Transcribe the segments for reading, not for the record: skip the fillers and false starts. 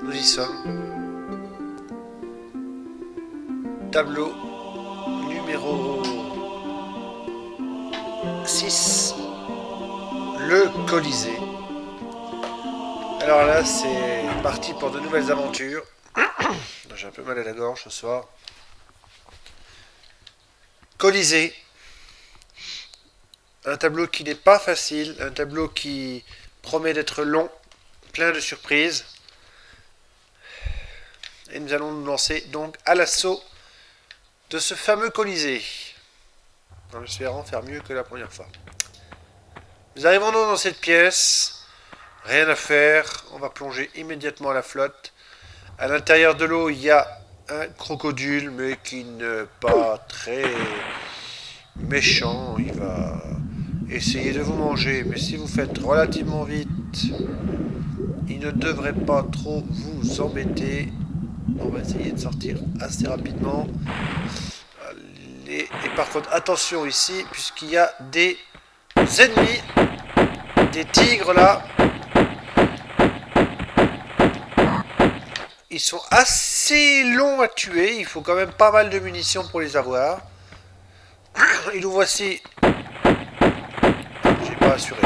nous y sommes. Tableau numéro 6, le Colisée. Alors là, c'est parti pour de nouvelles aventures. J'ai un peu mal à la gorge ce soir. Colisée. Un tableau qui n'est pas facile, un tableau qui promet d'être long, plein de surprises. Et nous allons nous lancer donc à l'assaut de ce fameux Colisée, en espérant faire mieux que la première fois. Nous arrivons donc dans cette pièce, rien à faire, on va plonger immédiatement à la flotte. À l'intérieur de l'eau, il y a un crocodile, mais qui n'est pas très méchant. Il va essayer de vous manger, mais si vous faites relativement vite, il ne devrait pas trop vous embêter. On va essayer de sortir assez rapidement. Et par contre, attention ici, puisqu'il y a des ennemis, des tigres là. Ils sont assez longs à tuer, il faut quand même pas mal de munitions pour les avoir. Et nous voici. J'ai pas assuré.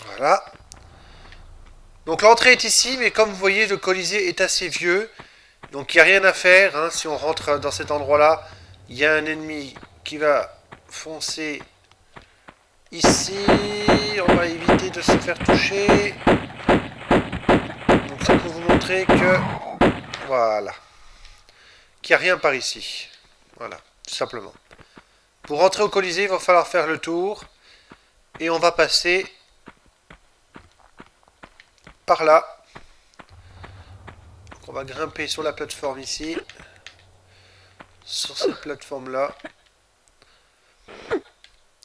Voilà. Donc l'entrée est ici, mais comme vous voyez, le Colisée est assez vieux. Donc il n'y a rien à faire. Hein. Si on rentre dans cet endroit-là, il y a un ennemi qui va foncer ici. On va éviter de se faire toucher. Donc ça pour vous montrer que... Voilà. Qu'il n'y a rien par ici. Voilà, tout simplement. Pour rentrer au Colisée, il va falloir faire le tour. Et on va passer par là. Donc on va grimper sur la plateforme ici. Sur cette plateforme-là.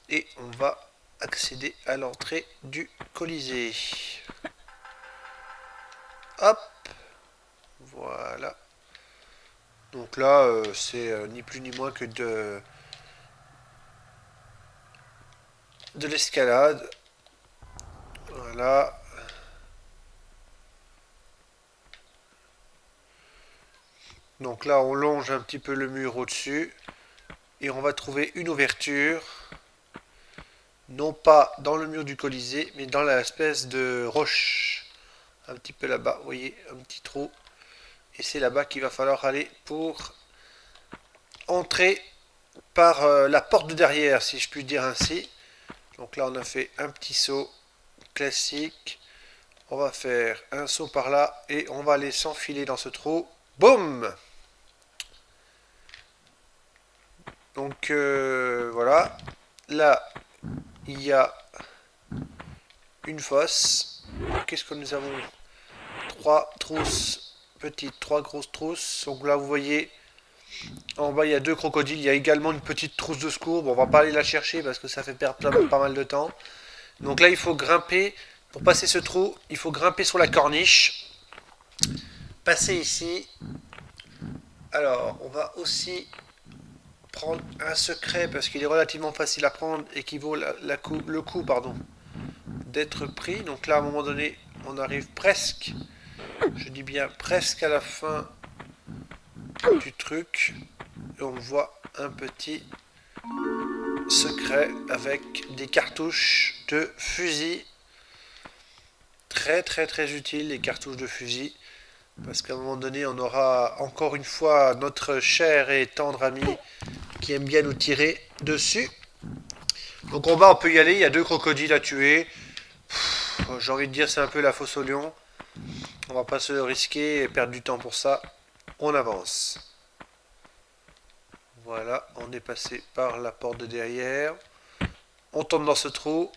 Et on va accéder à l'entrée du Colisée. Hop. Voilà. Donc là, c'est ni plus ni moins que de l'escalade. Voilà. Donc là, on longe un petit peu le mur au-dessus. Et on va trouver une ouverture. Non pas dans le mur du Colisée, mais dans l'espèce de roche. Un petit peu là-bas, vous voyez, un petit trou. Et c'est là-bas qu'il va falloir aller pour entrer par la porte de derrière, si je puis dire ainsi. Donc là, on a fait un petit saut classique. On va faire un saut par là et on va aller s'enfiler dans ce trou. Boum! Donc voilà. Là, il y a une fosse. Qu'est-ce que nous avons? Trois trousses petites, trois grosses trousses. Donc là, vous voyez, en bas, il y a deux crocodiles. Il y a également une petite trousse de secours. Bon, on va pas aller la chercher parce que ça fait perdre pas mal de temps. Donc là, il faut grimper. Pour passer ce trou, il faut grimper sur la corniche. Passer ici. Alors, on va aussi prendre un secret parce qu'il est relativement facile à prendre et qui vaut le coup d'être pris. Donc là, à un moment donné, on arrive presque, je dis bien presque à la fin du truc. Et on voit un petit secret avec des cartouches de fusil. Très très très utile les cartouches de fusil. Parce qu'à un moment donné, on aura encore une fois notre cher et tendre ami qui aime bien nous tirer dessus. Donc en bas, on peut y aller. Il y a deux crocodiles à tuer. J'ai envie de dire c'est un peu la fosse au lion. On va pas se risquer et perdre du temps pour ça. On avance. Voilà, on est passé par la porte de derrière. On tombe dans ce trou.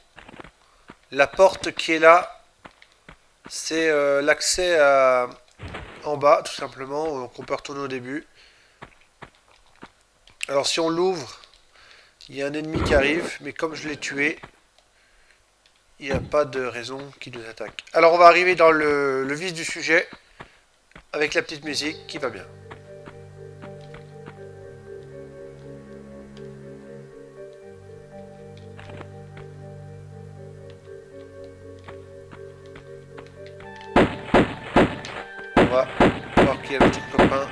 La porte qui est là, c'est l'accès en bas, tout simplement. Donc on peut retourner au début. Alors si on l'ouvre, il y a un ennemi qui arrive, mais comme je l'ai tué, il n'y a pas de raison qu'il nous attaque. Alors on va arriver dans le vif du sujet, avec la petite musique qui va bien. on va voir qui est notre copain.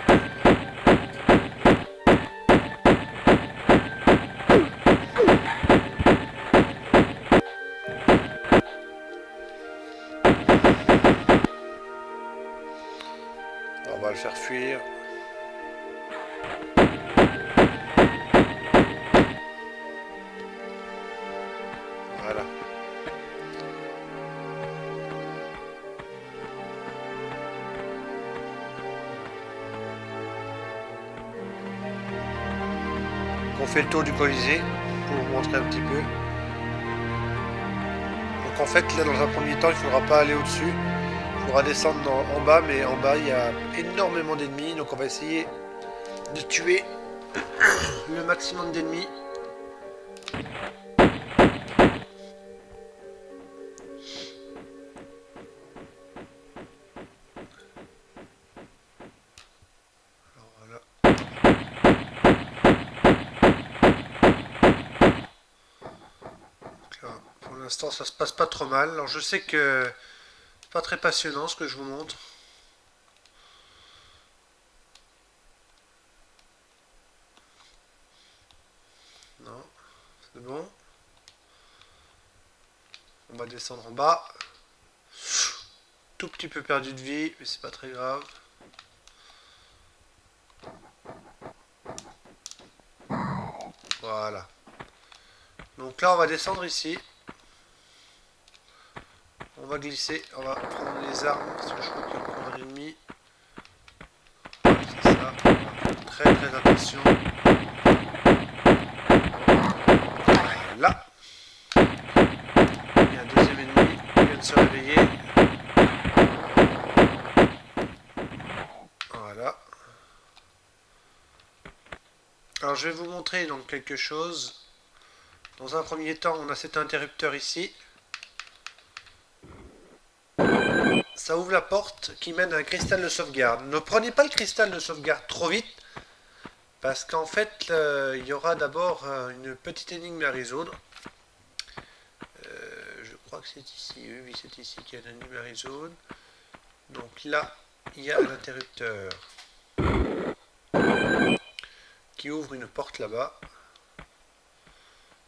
On va le faire fuir. Voilà. On fait le tour du Colisée pour vous montrer un petit peu. Donc en fait là dans un premier temps il ne faudra pas aller au-dessus. Il faudra descendre en bas, mais en bas il y a énormément d'ennemis, donc on va essayer de tuer le maximum d'ennemis. Alors voilà. Donc là, pour l'instant ça se passe pas trop mal. Alors je sais que c'est pas très passionnant ce que je vous montre. Non, c'est bon. On va descendre en bas. Tout petit peu perdu de vie, mais c'est pas très grave. Voilà. Donc là, on va descendre ici. On va glisser, on va prendre les armes, parce que je crois qu'il y a encore un ennemi. C'est ça. Très très attention. Voilà. Il y a un deuxième ennemi qui vient de se réveiller. Voilà. Alors je vais vous montrer donc quelque chose. Dans un premier temps, on a cet interrupteur ici. Ça ouvre la porte qui mène à un cristal de sauvegarde. Ne prenez pas le cristal de sauvegarde trop vite, parce qu'en fait, il y aura d'abord une petite énigme à résoudre. Je crois que c'est ici, oui c'est ici qu'il y a une énigme à résoudre. Donc là, il y a un interrupteur qui ouvre une porte là-bas.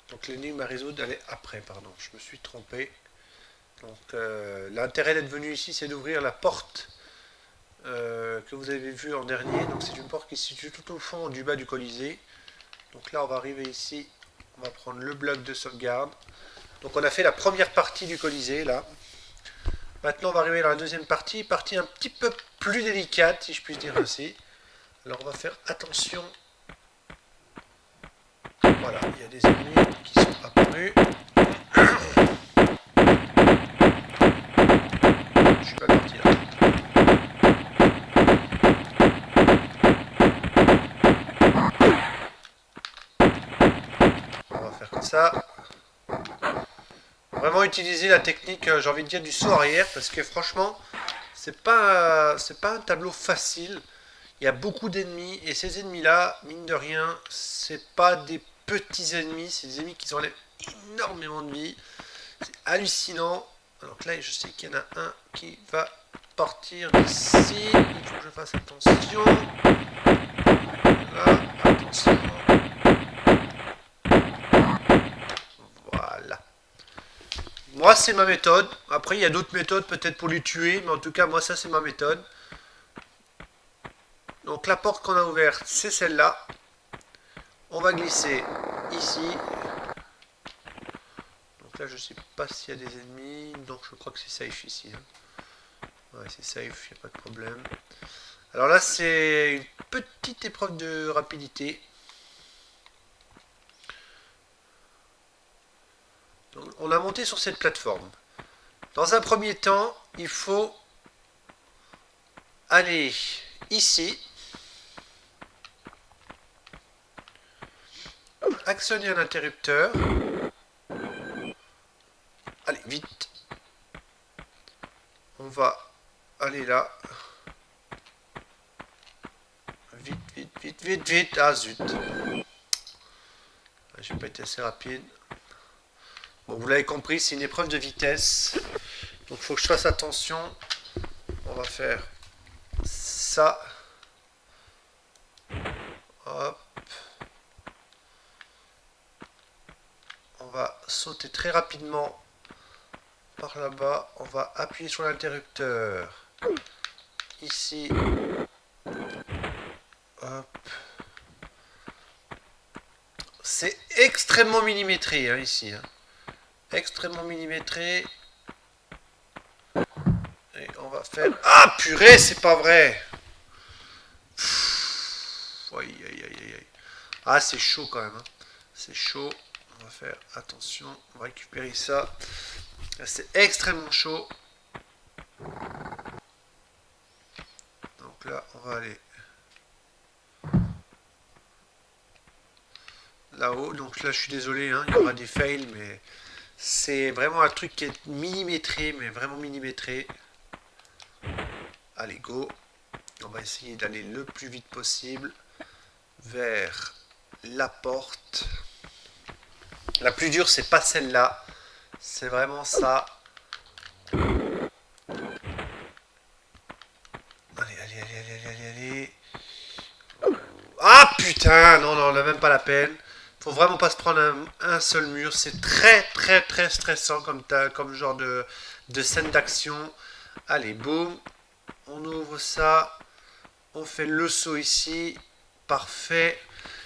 Donc l'énigme à résoudre, elle est après, pardon, je me suis trompé. Donc l'intérêt d'être venu ici, c'est d'ouvrir la porte que vous avez vue en dernier. Donc c'est une porte qui se situe tout au fond du bas du Colisée. Donc là, on va arriver ici, on va prendre le bloc de sauvegarde. Donc on a fait la première partie du Colisée, là. Maintenant, on va arriver dans la deuxième partie un petit peu plus délicate, si je puis dire ainsi. Alors on va faire attention. Voilà, il y a des ennemis qui sont apparus. Je suis pas parti là. On va faire comme ça. Vraiment utiliser la technique, j'ai envie de dire, du saut arrière, parce que franchement, c'est pas un tableau facile. Il y a beaucoup d'ennemis, et ces ennemis-là, mine de rien, c'est pas des petits ennemis, c'est des ennemis qui enlèvent énormément de vie. C'est hallucinant. Alors là, je sais qu'il y en a un qui va partir d'ici. Il faut que je fasse attention. Là, attention. Voilà. Moi, c'est ma méthode. Après, il y a d'autres méthodes peut-être pour les tuer, mais en tout cas, moi, ça, c'est ma méthode. Donc la porte qu'on a ouverte, c'est celle-là. On va glisser ici. Donc là, je ne sais pas s'il y a des ennemis. Donc je crois que c'est safe ici. Ouais, c'est safe, il n'y a pas de problème. Alors là, c'est une petite épreuve de rapidité. Donc, on a monté sur cette plateforme. Dans un premier temps, il faut aller ici. Actionner un interrupteur. Allez, vite. On va aller là. Vite, vite, vite, vite, vite. Ah zut. J'ai pas été assez rapide. Bon, vous l'avez compris, c'est une épreuve de vitesse. Donc il faut que je fasse attention. On va faire ça. Hop. On va sauter très rapidement par là-bas. On va appuyer sur l'interrupteur. Ici. Hop. C'est extrêmement millimétré hein, ici. Hein. Extrêmement millimétré. Et on va faire... Ah purée, c'est pas vrai. Aïe, aïe, aïe, aïe. Ah, c'est chaud quand même. Hein. C'est chaud. On va faire attention. On va récupérer ça. C'est extrêmement chaud. Donc là, on va aller là-haut. Donc là, je suis désolé. Hein, il y aura des fails, mais c'est vraiment un truc qui est millimétré, mais vraiment millimétré. Allez, go. On va essayer d'aller le plus vite possible vers la porte. La plus dure, c'est pas celle-là. C'est vraiment ça. Allez, allez, allez, allez, allez, allez. Ah putain, non, non, on n'a même pas la peine. Faut vraiment pas se prendre un seul mur. C'est très, très, très stressant comme genre de scène d'action. Allez, boum. On ouvre ça. On fait le saut ici. Parfait.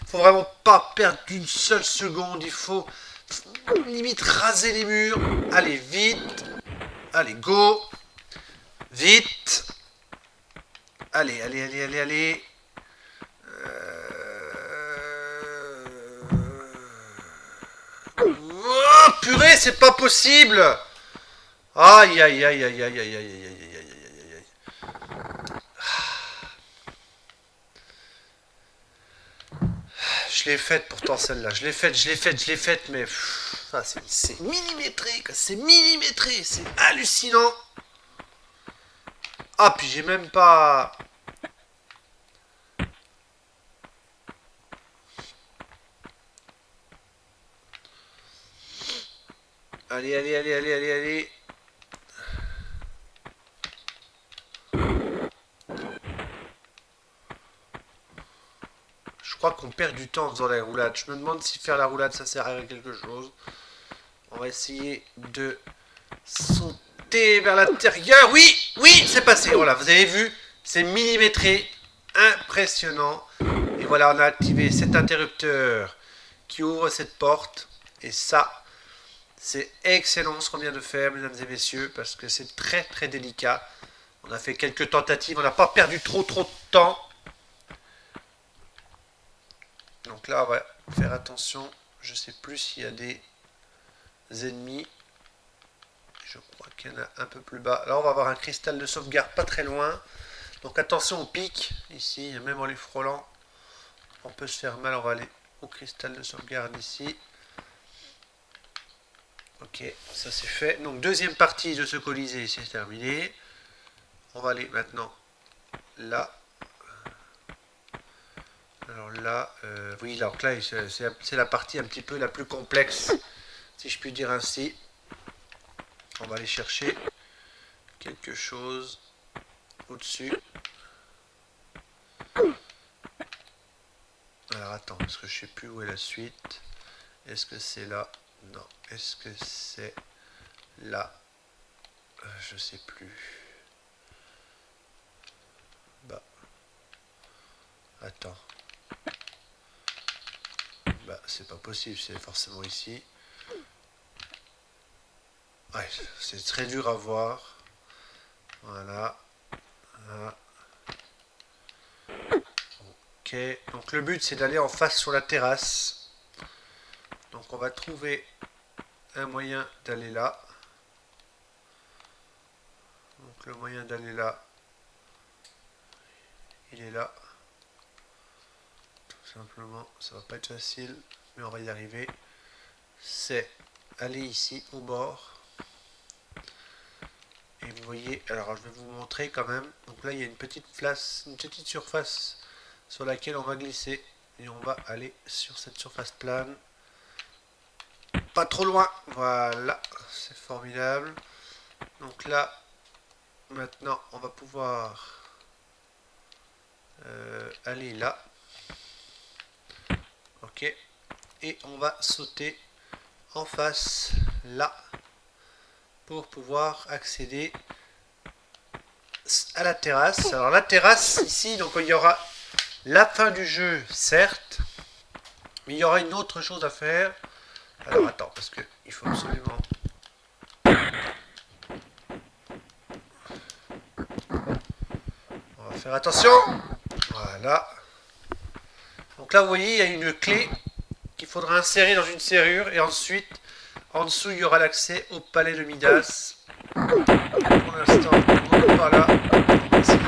Faut vraiment pas perdre d'une seule seconde. Il faut limite raser les murs. Allez, vite. Allez, go. Vite. Allez, allez, allez, allez, allez. Oh, purée, c'est pas possible. Aïe, aïe, aïe, aïe, aïe, aïe, aïe, aïe, aïe, aïe, aïe, aïe. Je l'ai faite pourtant celle-là. Je l'ai faite, mais c'est millimétré, c'est millimétré, c'est hallucinant. Ah, puis j'ai même pas... Allez, allez, allez, allez, allez, allez. Je crois qu'on perd du temps en faisant la roulade. Je me demande si faire la roulade, ça sert à quelque chose. On va essayer de sauter vers l'intérieur. Oui, oui, c'est passé. Voilà, vous avez vu, c'est millimétré. Impressionnant. Et voilà, on a activé cet interrupteur qui ouvre cette porte. Et ça, c'est excellent ce qu'on vient de faire, mesdames et messieurs, parce que c'est très très délicat. On a fait quelques tentatives, on n'a pas perdu trop de temps. Donc là, on va faire attention. Je ne sais plus s'il y a des ennemis. Je crois qu'il y en a un peu plus bas. Là, on va avoir un cristal de sauvegarde pas très loin. Donc attention au pic. Ici, même en les frôlant, on peut se faire mal. On va aller au cristal de sauvegarde ici. Ok, ça c'est fait. Donc deuxième partie de ce colisée, c'est terminé. On va aller maintenant là. Alors là, oui, donc là, c'est la partie un petit peu la plus complexe, si je puis dire ainsi. On va aller chercher quelque chose au-dessus. Alors attends, parce que je sais plus où est la suite. Est-ce que c'est là? Non. Est-ce que c'est là? Je sais plus. Bah. Attends. Bah, c'est pas possible, c'est forcément ici. Ouais, c'est très dur à voir. Voilà. Voilà. Ok. Donc le but c'est d'aller en face sur la terrasse. Donc on va trouver un moyen d'aller là. Donc le moyen d'aller là, il est là. Tout simplement, ça va pas être facile, mais on va y arriver. C'est aller ici au bord. Et vous voyez, alors je vais vous montrer quand même. Donc là il y a une petite place, une petite surface sur laquelle on va glisser. Et on va aller sur cette surface plane. Pas trop loin, voilà, c'est formidable. Donc là, maintenant on va pouvoir aller là. Ok. Et on va sauter en face là pour pouvoir accéder à la terrasse. Alors la terrasse ici, donc il y aura la fin du jeu, certes, mais il y aura une autre chose à faire. Alors attends, parce que il faut absolument... On va faire attention. Voilà. Donc là, vous voyez, il y a une clé qu'il faudra insérer dans une serrure. Et ensuite, en dessous, il y aura l'accès au palais de Midas. Pour l'instant, on monte par là. On va essayer.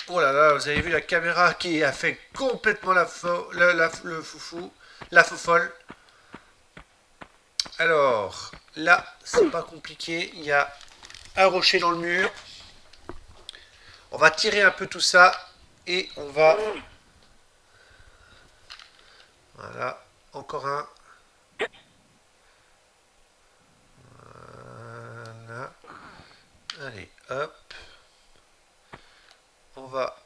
Oh là là, vous avez vu la caméra qui a fait complètement le foufou, la fofolle. Alors, là, c'est pas compliqué. Il y a un rocher dans le mur. On va tirer un peu tout ça et on va... Voilà, encore un. Voilà. Allez, hop. On va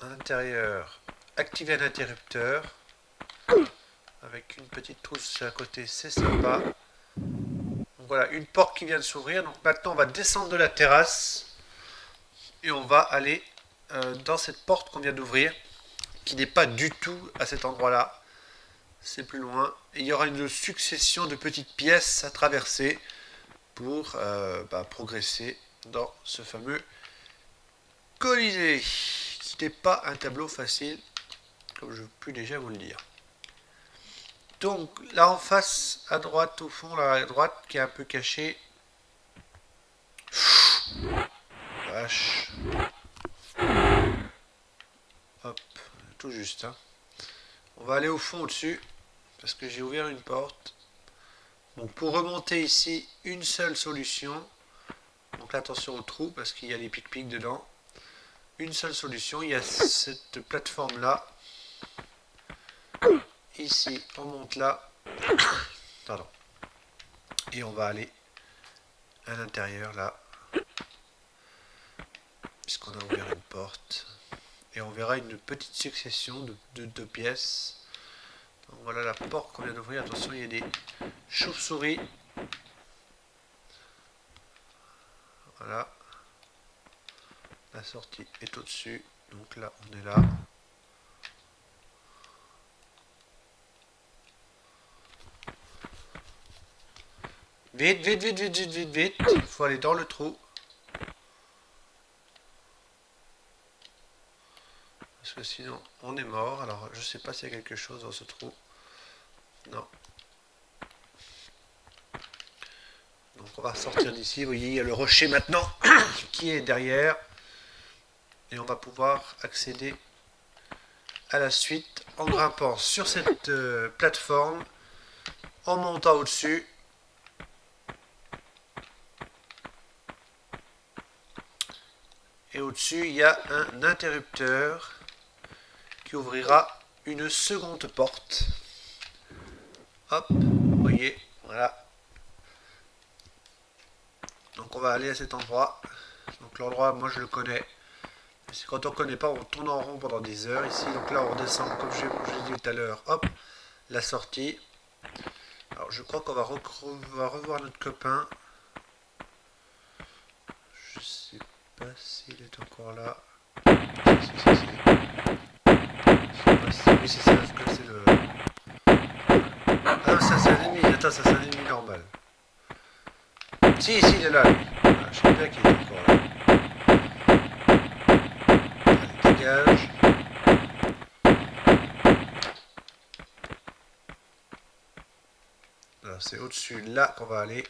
à l'intérieur activer un interrupteur avec une petite trousse à côté, c'est sympa. Donc voilà, une porte qui vient de s'ouvrir. Donc maintenant on va descendre de la terrasse et on va aller dans cette porte qu'on vient d'ouvrir, qui n'est pas du tout à cet endroit là, c'est plus loin, et il y aura une succession de petites pièces à traverser pour progresser dans ce fameux Colisée, qui n'est pas un tableau facile, comme je peux déjà vous le dire. Donc là en face, à droite, au fond, là à droite, qui est un peu caché. Vache. Hop, tout juste. Hein. On va aller au fond au-dessus, parce que j'ai ouvert une porte. Donc pour remonter ici, une seule solution. Donc là, attention au trou, parce qu'il y a des pics-pics dedans. Une seule solution, il y a cette plateforme là. Ici, on monte là. Pardon. Et on va aller à l'intérieur là. Puisqu'on a ouvert une porte. Et on verra une petite succession de deux pièces. Donc voilà la porte qu'on vient d'ouvrir. Attention, il y a des chauves-souris. Voilà. La sortie est au-dessus. Donc là, on est là. Vite, vite, vite, vite, vite, vite, vite. Il faut aller dans le trou. Parce que sinon, on est mort. Alors, je sais pas s'il y a quelque chose dans ce trou. Non. Donc, on va sortir d'ici. Vous voyez, il y a le rocher maintenant qui est derrière. Et on va pouvoir accéder à la suite en grimpant sur cette plateforme, en montant au-dessus. Et au-dessus, il y a un interrupteur qui ouvrira une seconde porte. Hop, vous voyez, voilà. Donc on va aller à cet endroit. Donc l'endroit, moi je le connais. C'est quand on ne connaît pas, on tourne en rond pendant des heures ici. Donc là, on redescend, comme je l'ai dit tout à l'heure. Hop, la sortie. Alors je crois qu'on va revoir notre copain. Je sais pas s'il est encore là. Oui, c'est ça, c'est le... Ah non, ça c'est un ennemi, attends, ça c'est un ennemi normal. Si, il est là, lui. Ah, je sais bien qu'il est encore là. Allez, dégage. Alors c'est au-dessus, là qu'on va aller.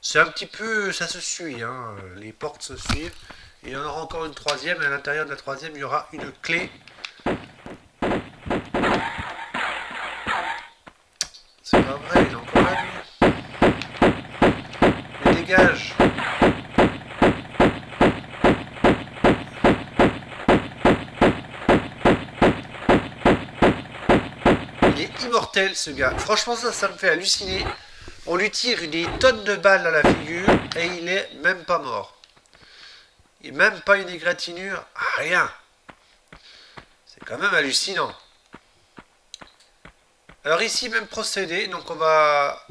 C'est un petit peu, ça se suit, hein. Les portes se suivent. Et il y en aura encore une troisième, et à l'intérieur de la troisième, il y aura une clé. C'est pas vrai, il est encore là, lui. Mais dégage. Il est immortel, ce gars. Franchement, ça me fait halluciner. On lui tire des tonnes de balles à la figure, et il est même pas mort. Et même pas une égratignure, rien. C'est quand même hallucinant. Alors ici, même procédé, donc on va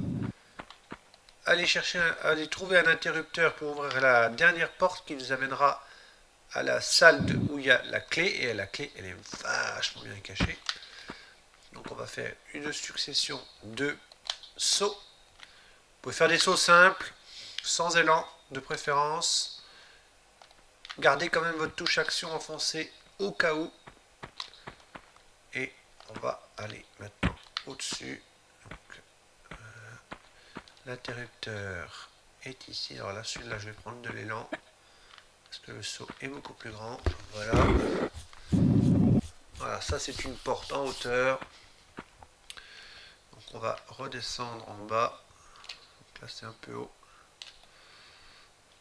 aller chercher, aller trouver un interrupteur pour ouvrir la dernière porte qui nous amènera à la salle où il y a la clé, et la clé elle est vachement bien cachée. Donc on va faire une succession de sauts. Vous pouvez faire des sauts simples, sans élan de préférence. Gardez quand même votre touche action enfoncée au cas où. Et on va aller maintenant au-dessus. L'interrupteur est ici. Alors là, celui-là, je vais prendre de l'élan. Parce que le saut est beaucoup plus grand. Voilà. Voilà, ça c'est une porte en hauteur. Donc on va redescendre en bas. Donc là c'est un peu haut.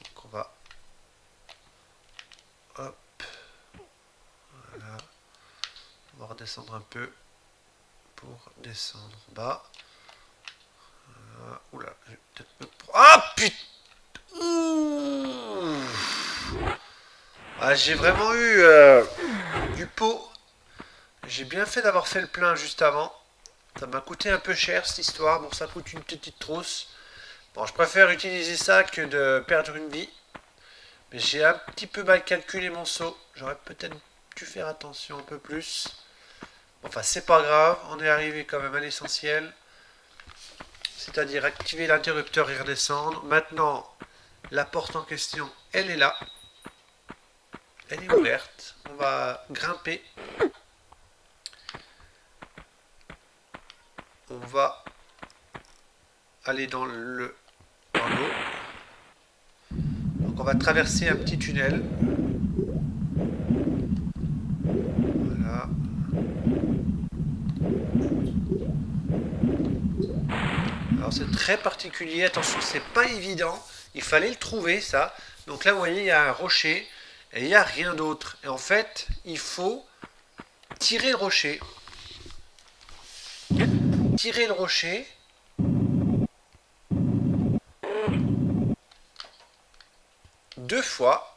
Donc on va... Hop. Voilà. On va redescendre un peu pour descendre en bas. Voilà. Oula, je vais peut-être me... Ah putain. Ah, j'ai vraiment eu du pot. J'ai bien fait d'avoir fait le plein juste avant. Ça m'a coûté un peu cher cette histoire. Bon, ça coûte une petite trousse. Bon, je préfère utiliser ça que de perdre une vie. Mais j'ai un petit peu mal calculé mon saut. J'aurais peut-être dû faire attention un peu plus. Enfin, c'est pas grave. On est arrivé quand même à l'essentiel. C'est-à-dire activer l'interrupteur et redescendre. Maintenant, la porte en question, elle est là. Elle est ouverte. On va grimper. On va aller dans l'eau. Donc on va traverser un petit tunnel. Voilà. Alors c'est très particulier. Attention, c'est pas évident. Il fallait le trouver ça. Donc là vous voyez il y a un rocher et il n'y a rien d'autre. Et en fait il faut tirer le rocher. Tirer le rocher. Deux fois.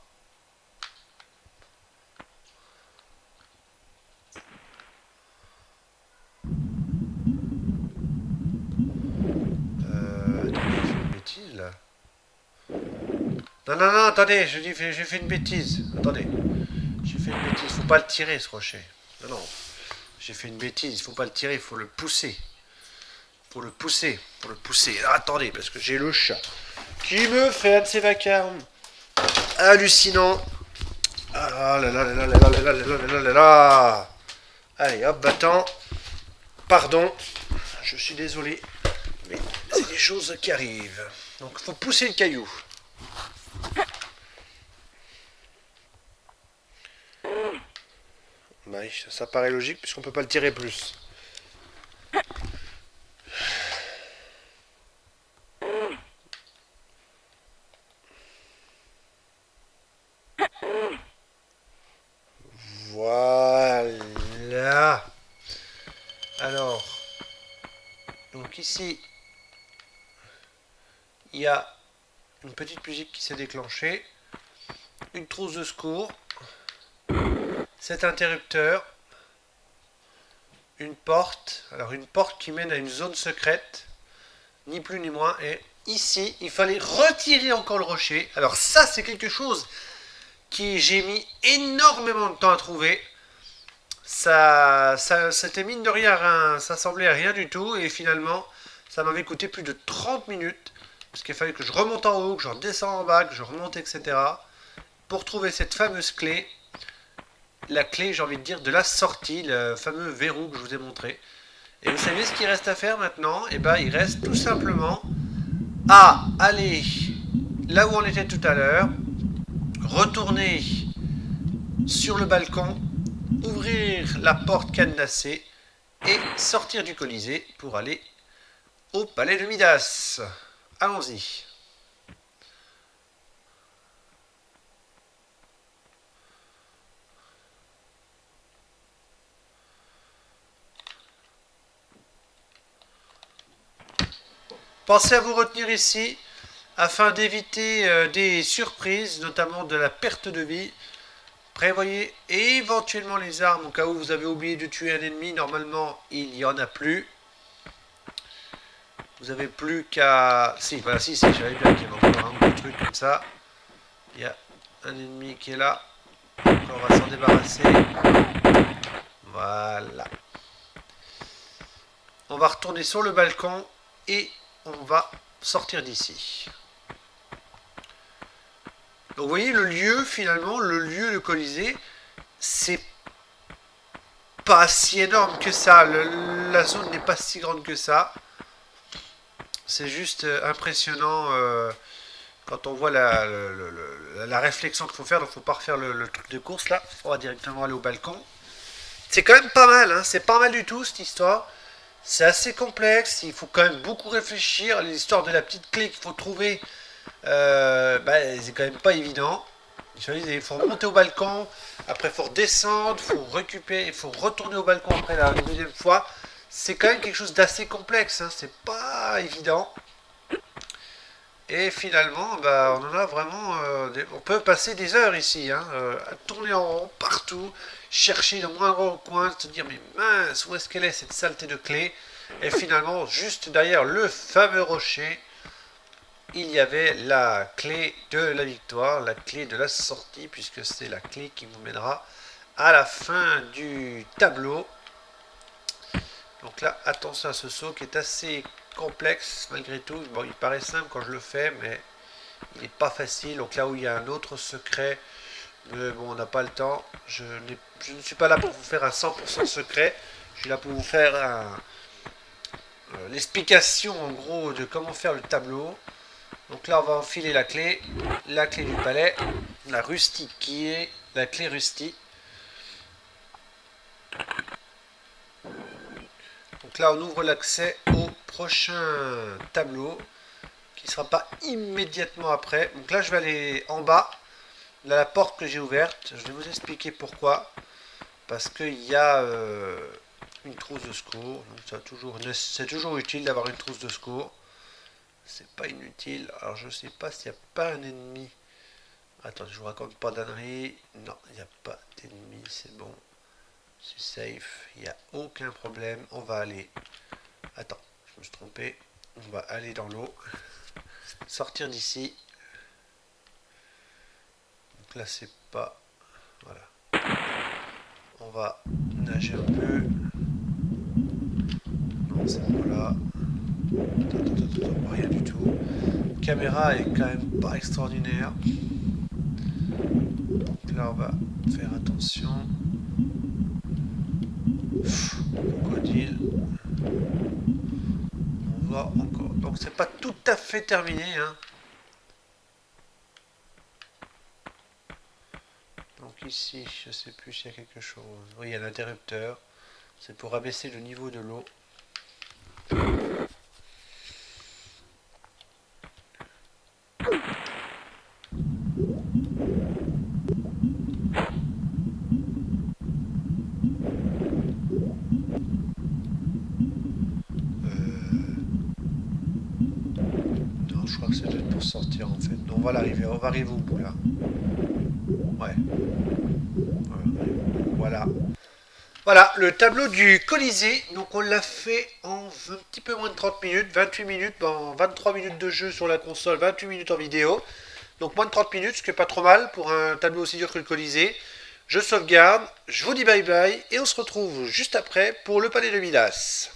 Attendez, j'ai fait une bêtise là. Non, non, non, attendez, j'ai fait une bêtise. Attendez. J'ai fait une bêtise. Faut pas le tirer ce rocher. Non, non. J'ai fait une bêtise. Il faut pas le tirer, il faut le pousser. Faut le pousser. Faut le pousser. Alors, attendez, parce que j'ai le chat qui me fait un de ses vacarmes. Hallucinant. Ah là là là là là là là là là là là. Allez, hop, battant. Pardon. Je suis désolé. Mais c'est des choses qui arrivent. Donc, il faut pousser le caillou. Bah, ça paraît logique puisqu'on peut pas le tirer plus. Voilà. Alors, donc ici, il y a une petite musique qui s'est déclenchée, une trousse de secours, cet interrupteur, une porte, alors une porte qui mène à une zone secrète, ni plus ni moins, et ici, il fallait retirer encore le rocher. Alors ça, c'est quelque chose qui j'ai mis énormément de temps à trouver. Ça c'était mine de rien, ça semblait à rien du tout, et finalement, ça m'avait coûté plus de 30 minutes, parce qu'il fallait que je remonte en haut, que je redescende en bas, que je remonte, etc., pour trouver cette fameuse clé, la clé, j'ai envie de dire, de la sortie, le fameux verrou que je vous ai montré. Et vous savez ce qu'il reste à faire maintenant? Eh bien, il reste tout simplement à aller là où on était tout à l'heure, retourner sur le balcon, ouvrir la porte cadenassée et sortir du Colisée pour aller au palais de Midas. Allons-y. Pensez à vous retenir ici. Afin d'éviter des surprises, notamment de la perte de vie, prévoyez éventuellement les armes au cas où vous avez oublié de tuer un ennemi. Normalement, il n'y en a plus. Vous avez plus qu'à... Si, voilà, si, j'avais bien qu'il y avait encore un ou deux trucs comme ça. Il y a un ennemi qui est là. Donc on va s'en débarrasser. Voilà. On va retourner sur le balcon et on va sortir d'ici. Donc vous voyez le lieu finalement, le Colisée, c'est pas si énorme que ça. La zone n'est pas si grande que ça. C'est juste impressionnant quand on voit la réflexion qu'il faut faire. Donc il ne faut pas refaire le truc de course là. On va directement aller au balcon. C'est quand même pas mal, hein. C'est pas mal du tout cette histoire. C'est assez complexe, il faut quand même beaucoup réfléchir. L'histoire de la petite clé qu'il faut trouver, c'est quand même pas évident. Il faut remonter au balcon, après il faut redescendre, il faut récupérer, il faut retourner au balcon après la deuxième fois. C'est quand même quelque chose d'assez complexe, hein. C'est pas évident. Et finalement, on en a vraiment... on peut passer des heures ici, hein, à tourner en rond partout, chercher le moindre coin, se dire mais mince, où est-ce qu'elle est cette saleté de clé? Et finalement, juste derrière le fameux rocher, il y avait la clé de la victoire, la clé de la sortie, puisque c'est la clé qui vous mènera à la fin du tableau. Donc là, attention à ce saut qui est assez complexe malgré tout. Bon, il paraît simple quand je le fais, mais il n'est pas facile. Donc là où il y a un autre secret, mais bon, on n'a pas le temps. Je ne suis pas là pour vous faire un 100% secret. Je suis là pour vous faire l'explication en gros de comment faire le tableau. Donc là, on va enfiler la clé du palais, la rustie qui est la clé rustie. Donc là, on ouvre l'accès au prochain tableau qui ne sera pas immédiatement après. Donc là, je vais aller en bas, là, la porte que j'ai ouverte. Je vais vous expliquer pourquoi. Parce qu'il y a une trousse de secours. C'est toujours utile d'avoir une trousse de secours. C'est pas inutile. Alors, je ne sais pas s'il n'y a pas un ennemi. Attends, je vous raconte pas d'ânerie. Non, il n'y a pas d'ennemi, c'est bon. C'est safe, il n'y a aucun problème. On va aller... Attends, je me suis trompé. On va aller dans l'eau. Sortir d'ici. Donc là, c'est pas... Voilà. On va nager un peu. Non, c'est pas là. Attends, rien du tout. La caméra est quand même pas extraordinaire. Donc là, on va faire attention. Crocodile. On voit encore. Donc c'est pas tout à fait terminé, hein. Donc ici, je sais plus s'il y a quelque chose. Oui, il y a l'interrupteur. C'est pour abaisser le niveau de l'eau. Non, je crois que c'est peut-être pour sortir en fait. Donc on va arriver au bout là. Ouais. Voilà. Voilà, le tableau du Colisée. Donc on l'a fait en un petit peu moins de 30 minutes, 28 minutes, 23 minutes de jeu sur la console, 28 minutes en vidéo. Donc moins de 30 minutes, ce qui est pas trop mal pour un tableau aussi dur que le Colisée. Je sauvegarde, je vous dis bye bye et on se retrouve juste après pour le palais de Midas.